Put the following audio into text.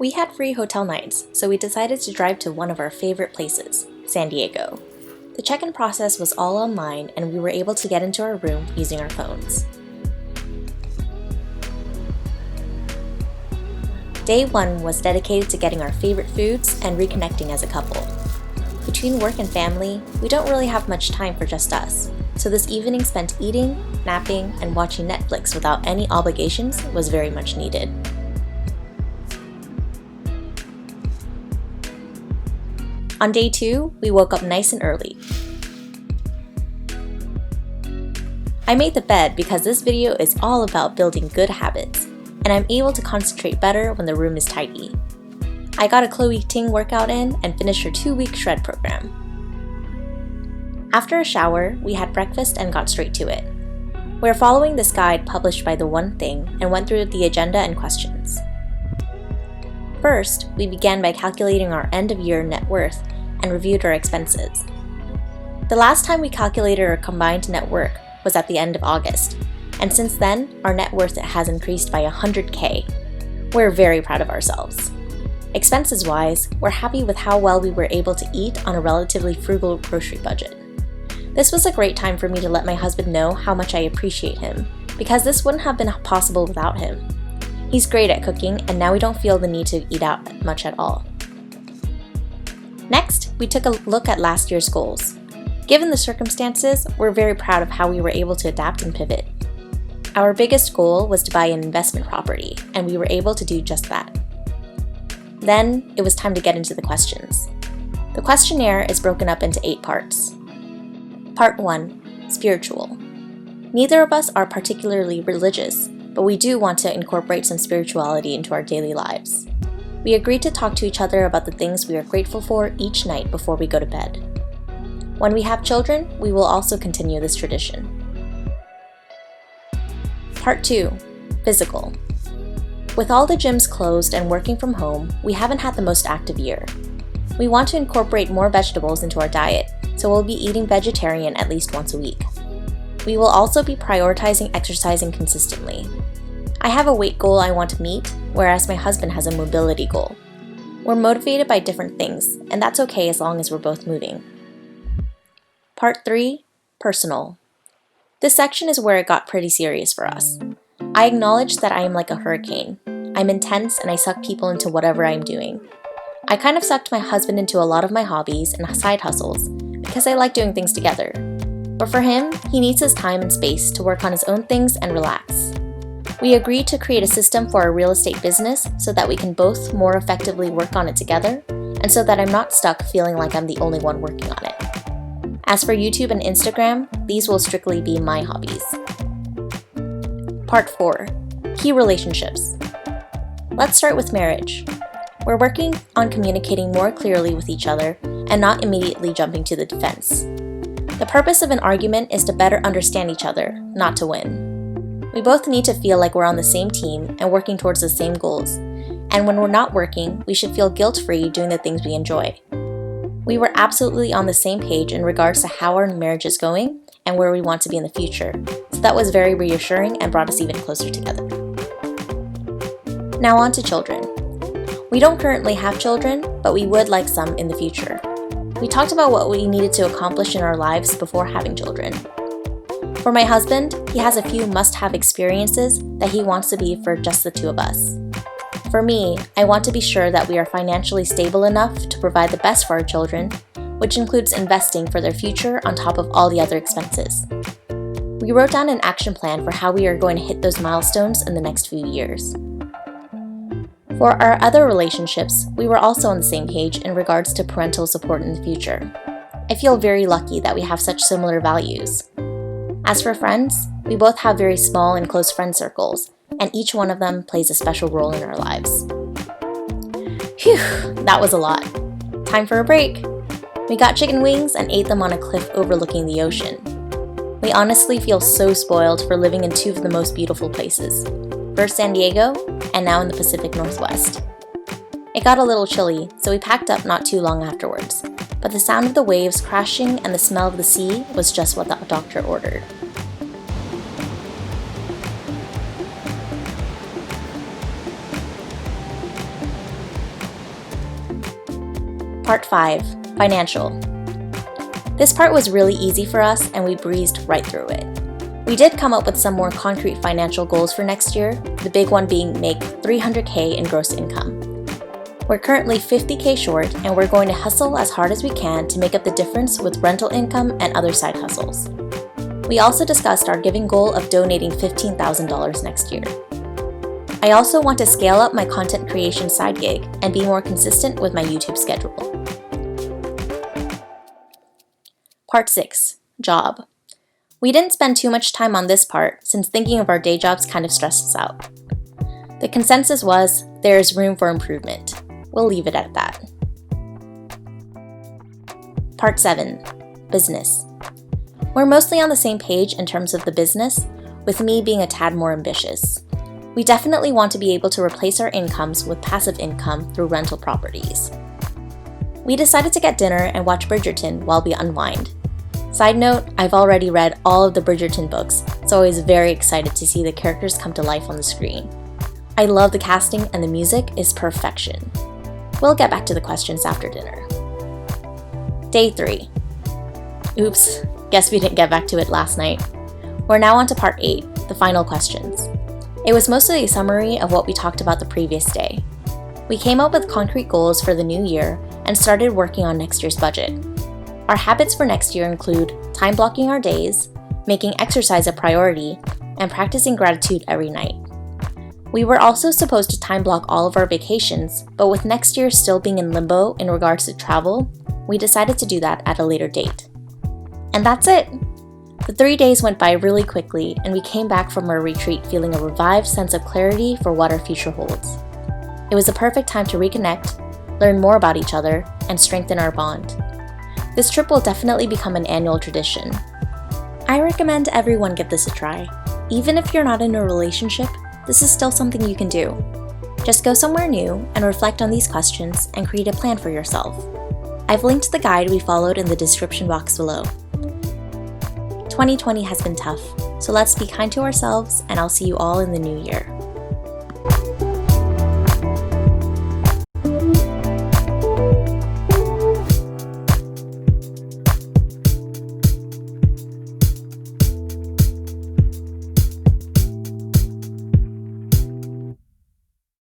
We had free hotel nights, so we decided to drive to one of our favorite places, San Diego. The check-in process was all online and we were able to get into our room using our phones. Day 1 was dedicated to getting our favorite foods and reconnecting as a couple. Between work and family, we don't really have much time for just us, so this evening spent eating, napping, and watching Netflix without any obligations was very much needed. On day 2, we woke up nice and early. I made the bed because this video is all about building good habits, and I'm able to concentrate better when the room is tidy. I got a Chloe Ting workout in and finished her 2-week shred program. After a shower, we had breakfast and got straight to it. We're following this guide published by The One Thing and went through the agenda and questions. First, we began by calculating our end-of-year net worth and reviewed our expenses. The last time we calculated our combined net worth was at the end of August, and since then, our net worth has increased by $100K. We're very proud of ourselves. Expenses-wise, we're happy with how well we were able to eat on a relatively frugal grocery budget. This was a great time for me to let my husband know how much I appreciate him, because this wouldn't have been possible without him. He's great at cooking, and now we don't feel the need to eat out much at all. Next, we took a look at last year's goals. Given the circumstances, we're very proud of how we were able to adapt and pivot. Our biggest goal was to buy an investment property, and we were able to do just that. Then, it was time to get into the questions. The questionnaire is broken up into 8 parts. Part 1. Spiritual. Neither of us are particularly religious, but we do want to incorporate some spirituality into our daily lives. We agreed to talk to each other about the things we are grateful for each night before we go to bed. When we have children, we will also continue this tradition. Part 2. Physical. With all the gyms closed and working from home, we haven't had the most active year. We want to incorporate more vegetables into our diet, so we'll be eating vegetarian at least once a week. We will also be prioritizing exercising consistently. I have a weight goal I want to meet, whereas my husband has a mobility goal. We're motivated by different things, and that's okay as long as we're both moving. Part 3. Personal. This section is where it got pretty serious for us. I acknowledge that I am like a hurricane. I'm intense and I suck people into whatever I'm doing. I kind of sucked my husband into a lot of my hobbies and side hustles because I like doing things together. But for him, he needs his time and space to work on his own things and relax. We agreed to create a system for our real estate business so that we can both more effectively work on it together, and so that I'm not stuck feeling like I'm the only one working on it. As for YouTube and Instagram, these will strictly be my hobbies. Part 4. Key relationships. Let's start with marriage. We're working on communicating more clearly with each other and not immediately jumping to the defense. The purpose of an argument is to better understand each other, not to win. We both need to feel like we're on the same team and working towards the same goals, and when we're not working, we should feel guilt-free doing the things we enjoy. We were absolutely on the same page in regards to how our marriage is going and where we want to be in the future, so that was very reassuring and brought us even closer together. Now on to children. We don't currently have children, but we would like some in the future. We talked about what we needed to accomplish in our lives before having children. For my husband, he has a few must-have experiences that he wants to be for just the two of us. For me, I want to be sure that we are financially stable enough to provide the best for our children, which includes investing for their future on top of all the other expenses. We wrote down an action plan for how we are going to hit those milestones in the next few years. For our other relationships, we were also on the same page in regards to parental support in the future. I feel very lucky that we have such similar values. As for friends, we both have very small and close friend circles, and each one of them plays a special role in our lives. Phew, that was a lot. Time for a break. We got chicken wings and ate them on a cliff overlooking the ocean. We honestly feel so spoiled for living in 2 of the most beautiful places. First San Diego, and now in the Pacific Northwest. It got a little chilly, so we packed up not too long afterwards, but the sound of the waves crashing and the smell of the sea was just what the doctor ordered. Part 5, Financial. This part was really easy for us and we breezed right through it. We did come up with some more concrete financial goals for next year, the big one being make $300K in gross income. We're currently $50K short and we're going to hustle as hard as we can to make up the difference with rental income and other side hustles. We also discussed our giving goal of donating $15,000 next year. I also want to scale up my content creation side gig and be more consistent with my YouTube schedule. Part 6, Job. We didn't spend too much time on this part since thinking of our day jobs kind of stressed us out. The consensus was there is room for improvement. We'll leave it at that. Part 7, Business. We're mostly on the same page in terms of the business, with me being a tad more ambitious. We definitely want to be able to replace our incomes with passive income through rental properties. We decided to get dinner and watch Bridgerton while we unwind. Side note, I've already read all of the Bridgerton books, so I was very excited to see the characters come to life on the screen. I love the casting and the music is perfection. We'll get back to the questions after dinner. Day 3. Oops, guess we didn't get back to it last night. We're now on to part 8, the final questions. It was mostly a summary of what we talked about the previous day. We came up with concrete goals for the new year and started working on next year's budget. Our habits for next year include time blocking our days, making exercise a priority, and practicing gratitude every night. We were also supposed to time block all of our vacations, but with next year still being in limbo in regards to travel, we decided to do that at a later date. And that's it! The 3 days went by really quickly, and we came back from our retreat feeling a revived sense of clarity for what our future holds. It was the perfect time to reconnect, learn more about each other, and strengthen our bond. This trip will definitely become an annual tradition. I recommend everyone give this a try. Even if you're not in a relationship, this is still something you can do. Just go somewhere new and reflect on these questions and create a plan for yourself. I've linked the guide we followed in the description box below. 2020 has been tough, so let's be kind to ourselves and I'll see you all in the new year.